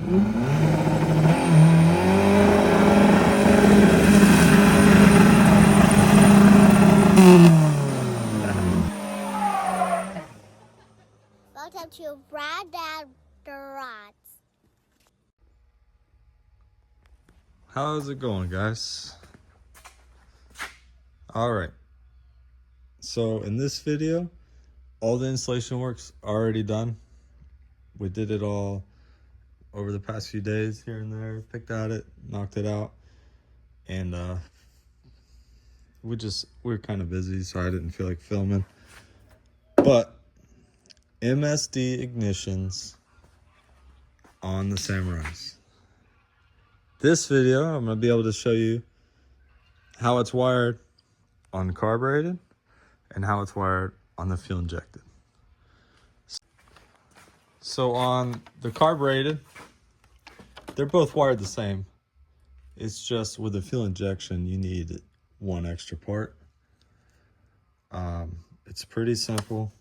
Welcome to Brad Dad Garage. How's it going, guys? All right. So in this video, all the installation work's already done. We did it all over the past few days here and there, picked at it, knocked it out. And we're kind of busy, so I didn't feel like filming. But MSD ignitions on the Samurais. This video, I'm going to be able to show you how it's wired on the carbureted and how it's wired on the fuel injected. So on the carbureted, they're both wired the same. It's just with the fuel injection, you need one extra part. It's pretty simple.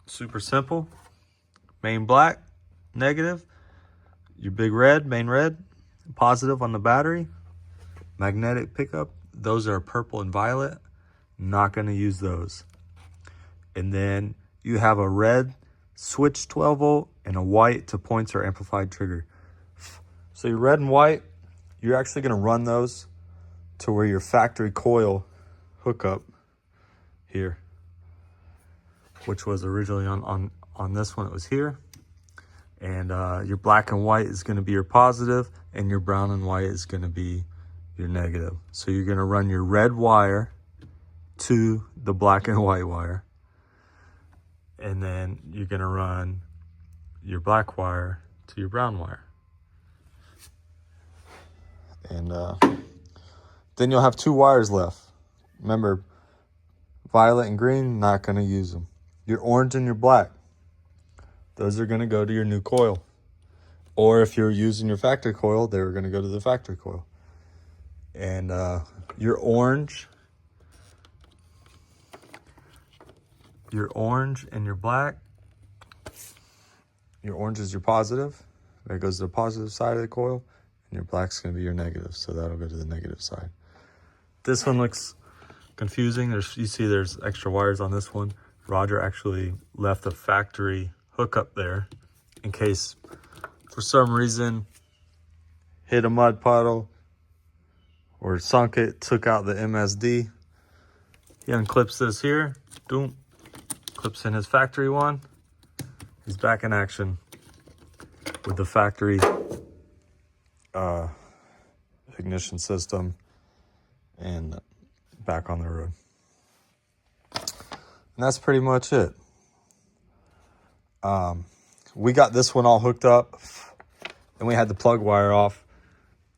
Super simple. Main black, negative. Your big red, main red, positive on the battery. Magnetic pickup, those are purple and violet. Not going to use those. And then you have a red switch 12 volt and a white to points or amplified trigger. So your red and white, you're actually going to run those to where your factory coil hookup here, which was originally on this one, it was here. And your black and white is going to be your positive, and your brown and white is going to be your negative. So you're going to run your red wire to the black and white wire, and then you're going to run your black wire to your brown wire. And then you'll have two wires left. Remember, violet and green, not going to use them. Your orange and your black, those are going to go to your new coil. Or if you're using your factory coil, they're going to go to the factory coil. And your orange and your black, your orange is your positive. That goes to the positive side of the coil. And your black's going to be your negative, so that'll go to the negative side. This one looks confusing. You see there's extra wires on this one. Roger actually left a factory hookup there in case for some reason hit a mud puddle or sunk it, took out the MSD. He unclips this here, boom, clips in his factory one. He's back in action with the factory ignition system and back on the road. And that's pretty much it. We got this one all hooked up and we had the plug wire off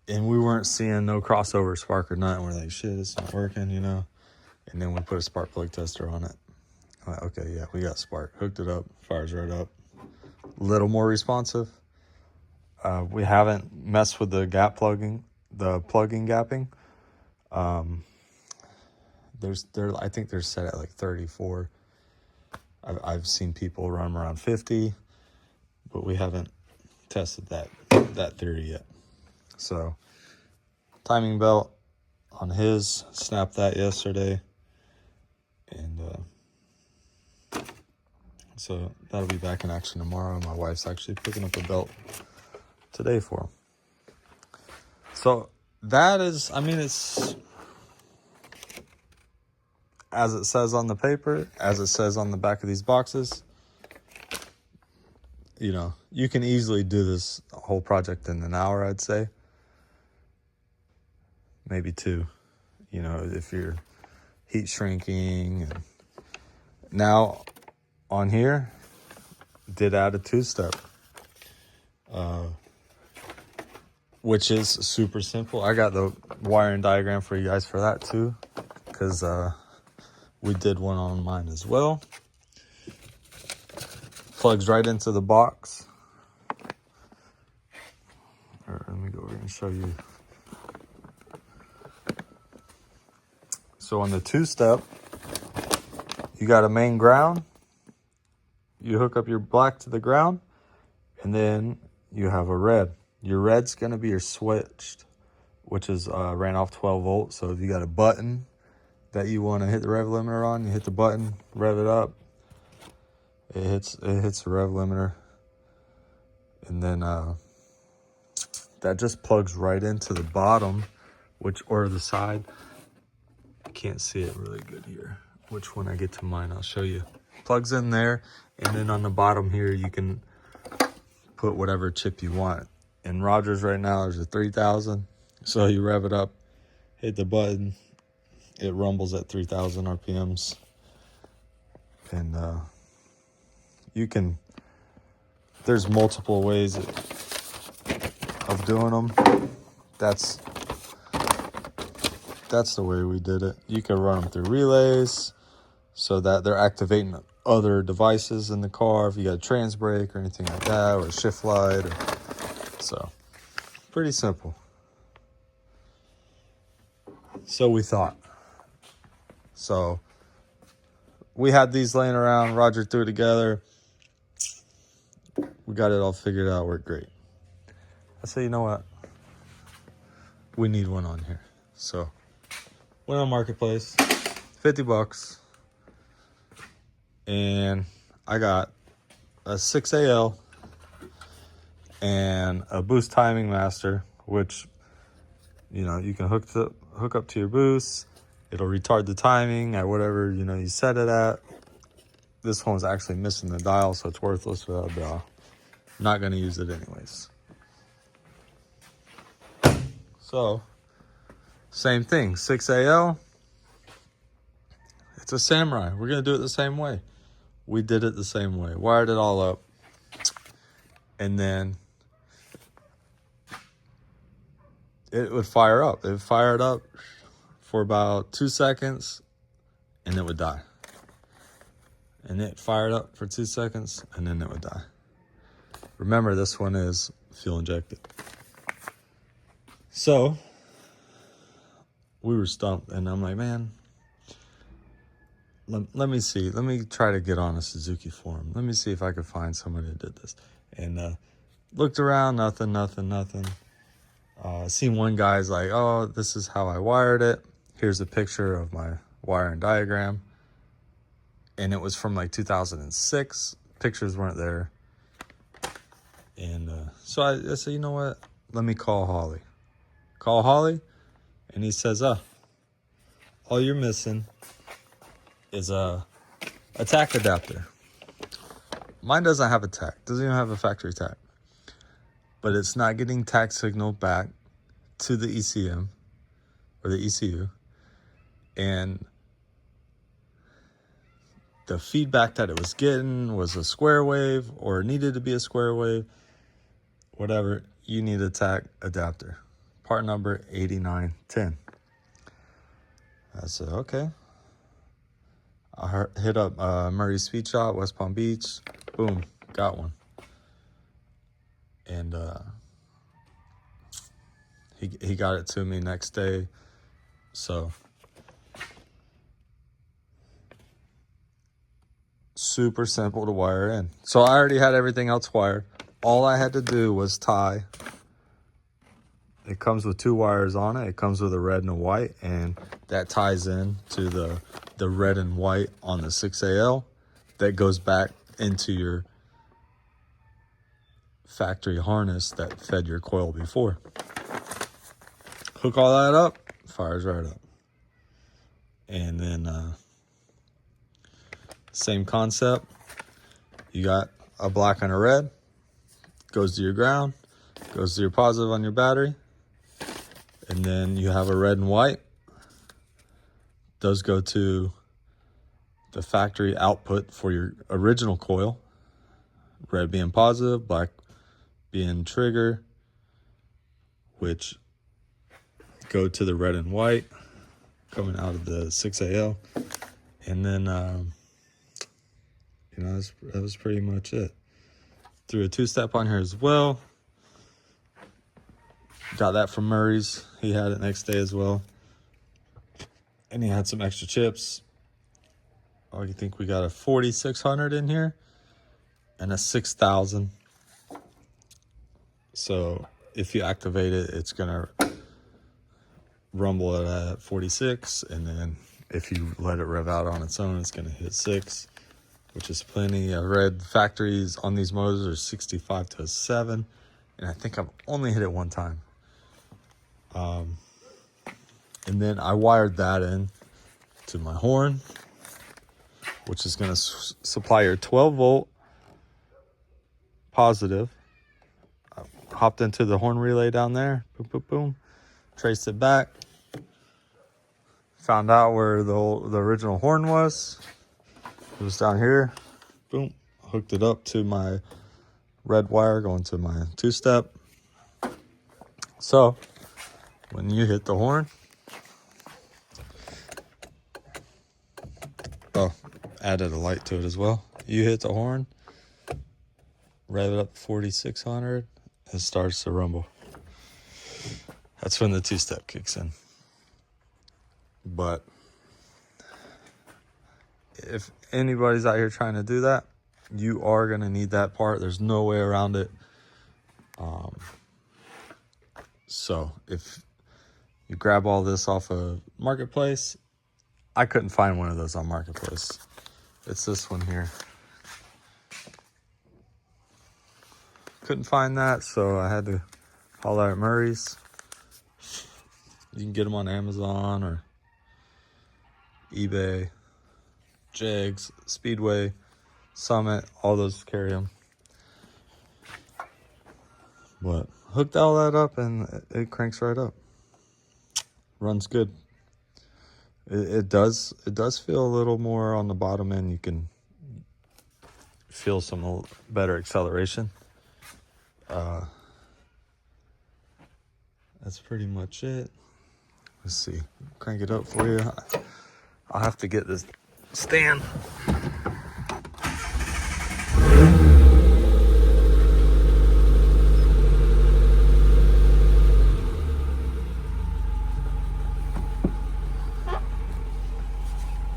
and we weren't seeing no crossover spark or nothing. We're like, shit, it's not working, you know? And then we put a spark plug tester on it. I'm like, okay, yeah, we got spark. Hooked it up, fires right up. A little more responsive. We haven't messed with the plug-in gapping. I think they're set at like 34. I've seen people run them around 50, but we haven't tested that theory yet. So timing belt on his, snapped that yesterday. And so that'll be back in action tomorrow. My wife's actually picking up a belt today for him. So that is, I mean, it's as it says on the paper, as it says on the back of these boxes. You know, you can easily do this whole project in an hour, I'd say. Maybe 2, you know, if you're heat shrinking. And now on here, did add a 2-step, which is super simple. I got the wiring diagram for you guys for that too, because we did one on mine as well. Plugs right into the box. Let me go over and show you. So on the 2-step, you got a main ground. You hook up your black to the ground, and then you have a red. Your red's going to be your switched, which is ran off 12 volts. So if you got a button that you want to hit the rev limiter on, you hit the button, rev it up. It hits the rev limiter. And then that just plugs right into the bottom, or the side. I can't see it really good here. Which when I get to mine, I'll show you. Plugs in there, and then on the bottom here, you can put whatever chip you want. In Rogers right now, there's a 3000. So you rev it up, hit the button, it rumbles at 3000 RPMs. And there's multiple ways of doing them. That's the way we did it. You can run them through relays so that they're activating other devices in the car. If you got a trans brake or anything like that, or a shift light. So, pretty simple. So we thought. So, we had these laying around. Roger threw it together. We got it all figured out. Worked great. I said, you know what? We need one on here. So, went on Marketplace. $50. And I got a 6AL and a boost timing master, which, you know, you can hook up to your boost. It'll retard the timing at whatever, you know, you set it at. This one's actually missing the dial, so it's worthless without a dial. Not going to use it anyways. So, same thing, 6AL. It's a Samurai. We're going to do it the same way. We did it the same way. Wired it all up. And then it would fire up. It would fire it up for about 2 seconds, and it would die. And it fired up for 2 seconds, and then it would die. Remember, this one is fuel injected. So, we were stumped, and I'm like, man, let me see. Let me try to get on a Suzuki forum. Let me see if I could find somebody that did this. And looked around, nothing. Seen one guy's like, oh, this is how I wired it. Here's a picture of my wiring diagram. And it was from like 2006. Pictures weren't there. And so I said, you know what? Let me call Holly. Call Holly, and he says, all you're missing is a tach adapter. Mine doesn't have a tach. Doesn't even have a factory tach. But it's not getting tach signal back to the ECM or the ECU. And the feedback that it was getting was a square wave, or needed to be a square wave. Whatever, you need a tach adapter. Part number 8910. I said, okay. I hit up Murray's Speed Shop, West Palm Beach. Boom, got one. And he got it to me next day. So, super simple to wire in. So I already had everything else wired. All I had to do was tie. It comes with 2 wires on it. It comes with a red and a white, and that ties in to the red and white on the 6AL. That goes back into your factory harness that fed your coil before. Hook all that up, fires right up. And then same concept. You got a black and a red. Goes to your ground. Goes to your positive on your battery. And then you have a red and white. Those go to the factory output for your original coil. Red being positive, black being trigger, which go to the red and white coming out of the 6AL. And then, you know, that was pretty much it. Threw a 2-step on here as well. Got that from Murray's. He had it next day as well. And he had some extra chips. Oh, you think we got a 4600 in here? And a 6000. So if you activate it, it's gonna rumble it at 46, and then if you let it rev out on its own, it's gonna hit 6, which is plenty. I read factories on these motors are 65 to 7, and I think I've only hit it one time. And then I wired that in to my horn, which is going to supply your 12 volt positive. I hopped into the horn relay down there, boom, boom, boom, traced it back, found out where the original horn was. It was down here, boom, hooked it up to my red wire going to my 2-step. So when you hit the horn, oh, added a light to it as well. You hit the horn, rev it up to 4,600, it starts to rumble. That's when the 2-step kicks in. But if anybody's out here trying to do that, you are going to need that part. There's no way around it. So if you grab all this off of Marketplace, I couldn't find one of those on Marketplace. It's this one here. Couldn't find that, so I had to holler at Murray's. You can get them on Amazon or eBay, Jegs, Speedway, Summit, all those carry them. But hooked all that up and it cranks right up. Runs good. It does feel a little more on the bottom end. You can feel some better acceleration. That's pretty much it. Let's see. Crank it up for you. I'll have to get this stand.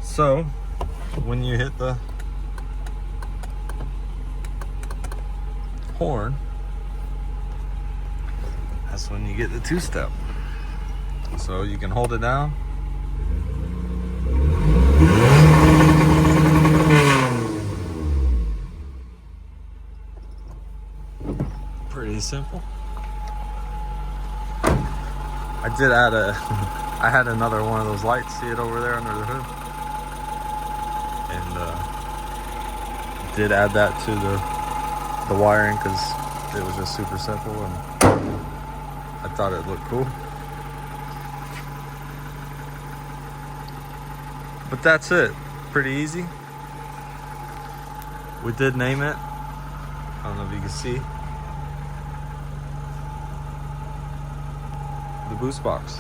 So, when you hit the horn, that's when you get the 2-step. So you can hold it down. Pretty simple. I did add I had another one of those lights, see it over there under the hood? And did add that to the wiring because it was just super simple and I thought it looked cool. But that's it. Pretty easy. We did name it. I don't know if you can see. The boost box.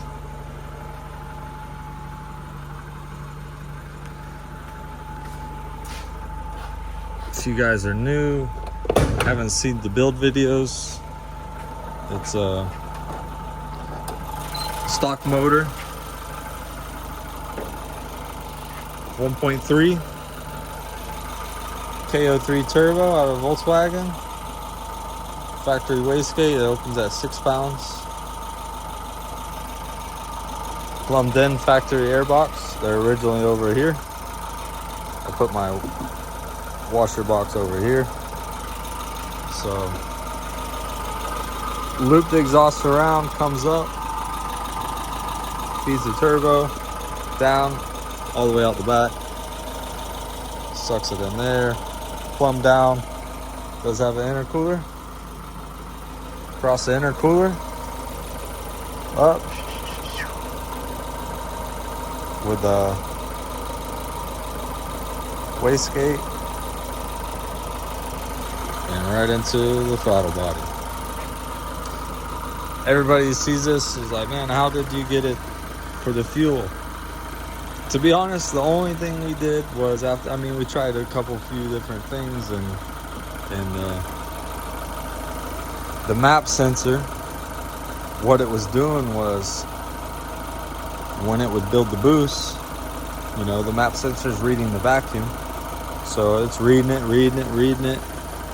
If you guys are new, haven't seen the build videos, it's a stock motor, 1.3 KO3 turbo out of Volkswagen, factory wastegate. It opens at 6 pounds. Plumbed in factory airbox. They're originally over here. I put my washer box over here. So looped exhaust around, comes up, feeds the turbo down all the way out the back, sucks it in there, plumb down. Does have an intercooler. Across the intercooler, up with the wastegate and right into the throttle body. Everybody who sees this is like, man, how did you get it for the fuel? To be honest, the only thing we did was we tried a few different things, and the map sensor, what it was doing was when it would build the boost, the map sensor is reading the vacuum. So it's reading it,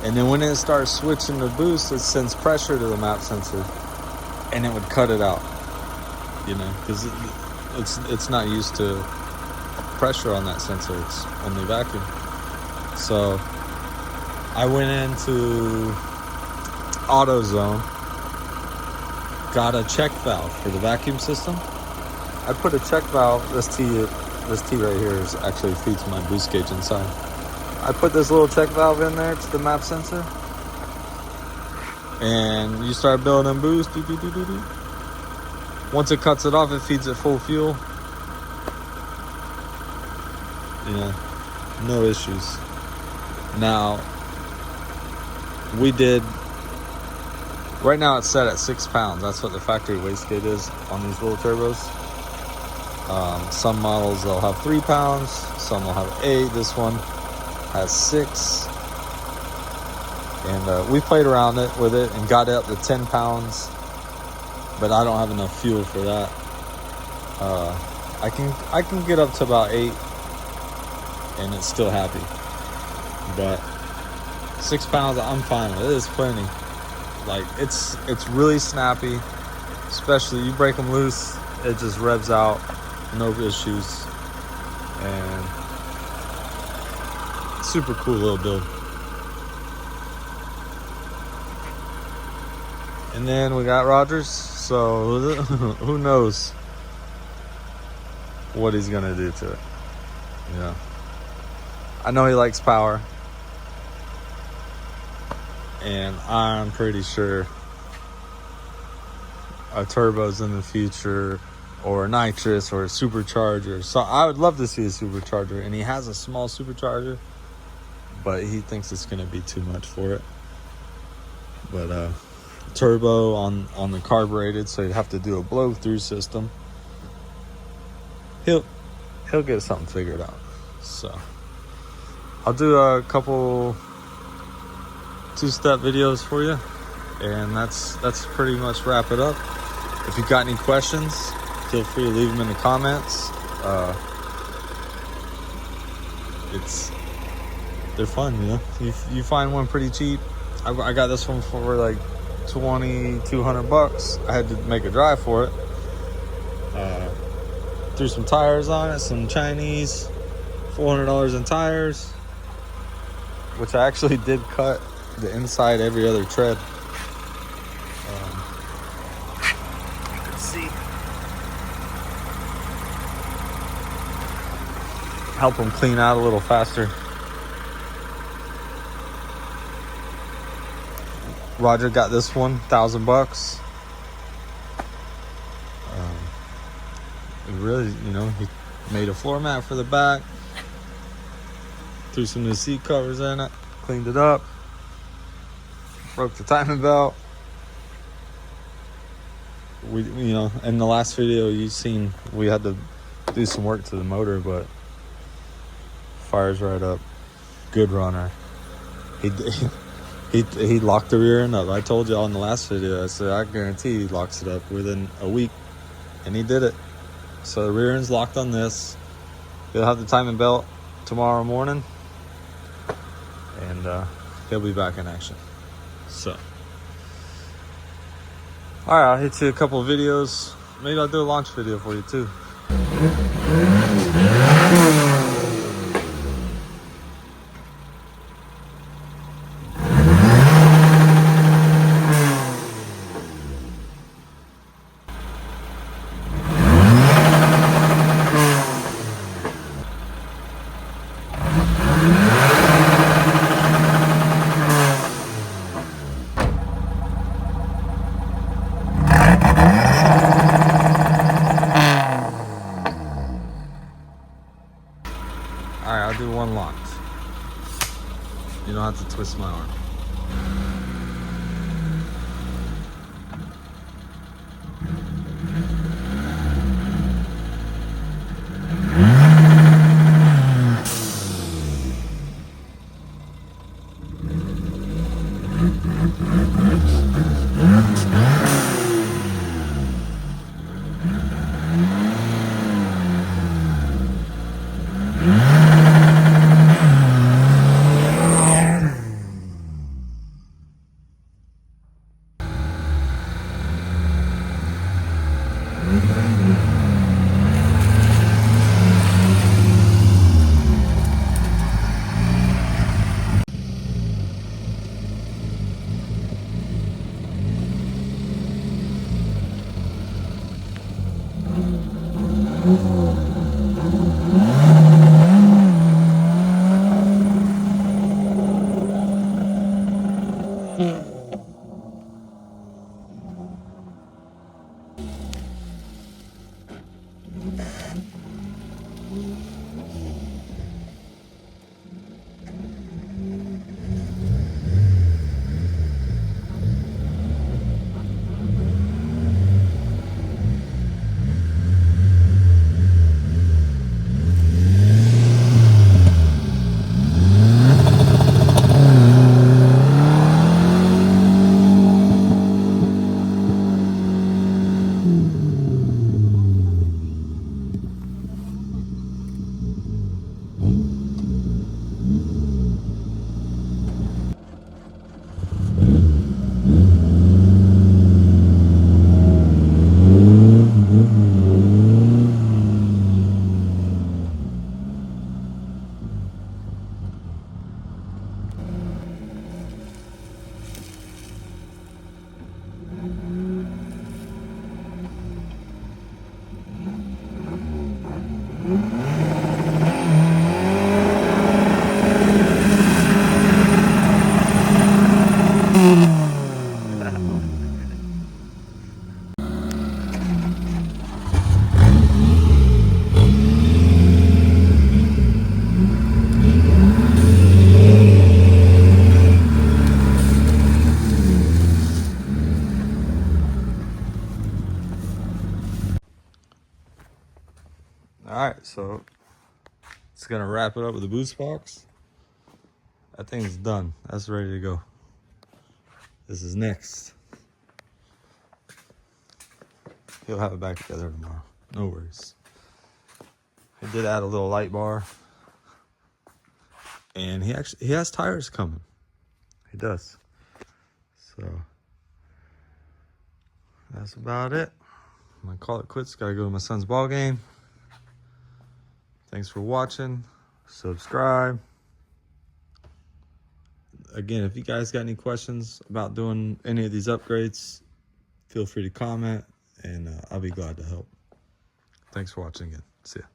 And then when it starts switching to boost, it sends pressure to the map sensor, and it would cut it out, you know, because it's not used to pressure on that sensor. It's only vacuum. So I went into AutoZone, got a check valve for the vacuum system. I put a check valve. This T right here actually feeds my boost gauge inside. I put this little check valve in there to the map sensor, and you start building boost. Once it cuts it off, it feeds it full fuel. You know, no issues. Now, we did, right now it's set at 6 pounds. That's what the factory wastegate is on these little turbos. Some models, they'll have 3 pounds. Some will have 8. This one has 6. And we played around with it and got it up to 10 pounds. But I don't have enough fuel for that. I can get up to about 8. And it's still happy. But 6 pounds, I'm fine with it. It's plenty. Like, it's really snappy. Especially you break them loose, it just revs out, no issues. And super cool little build. And then we got Rogers. So who knows what he's gonna do to it. Yeah. I know he likes power, and I'm pretty sure a turbo's in the future, or a nitrous, or a supercharger. So I would love to see a supercharger, and he has a small supercharger, but he thinks it's going to be too much for it. But turbo on the carbureted, so you'd have to do a blow-through system. He'll get something figured out. So I'll do a couple 2-step videos for you, and that's pretty much wrap it up. If you've got any questions, feel free to leave them in the comments. They're fun, you know. You find one pretty cheap. I got this one for like $2,200. I had to make a drive for it. Threw some tires on it, some Chinese, $400 in tires, which I actually did cut the inside every other tread. Let's see. Help them clean out a little faster. Roger got this one, $1,000. Really, you know, he made a floor mat for the back, threw some new seat covers in it, cleaned it up, broke the timing belt. We, you know, in the last video you've seen, we had to do some work to the motor, but fires right up. Good runner. He locked the rear end up. I told y'all in the last video, I said I guarantee he locks it up within a week, and he did it. So the rear end's locked on this. He'll have the timing belt tomorrow morning, and he'll be back in action. So, all right, I'll hit you a couple of videos. Maybe I'll do a launch video for you too. Alright, I'll do one launch. You don't have to twist my arm. Alright, so it's gonna wrap it up with the boost box. That thing's done. That's ready to go. This is next. He'll have it back together tomorrow. No worries. He did add a little light bar. And he has tires coming. He does. So that's about it. I'm gonna call it quits. Gotta go to my son's ball game. Thanks for watching. Subscribe. Again, if you guys got any questions about doing any of these upgrades, feel free to comment, and I'll be glad to help. Thanks for watching again. See ya.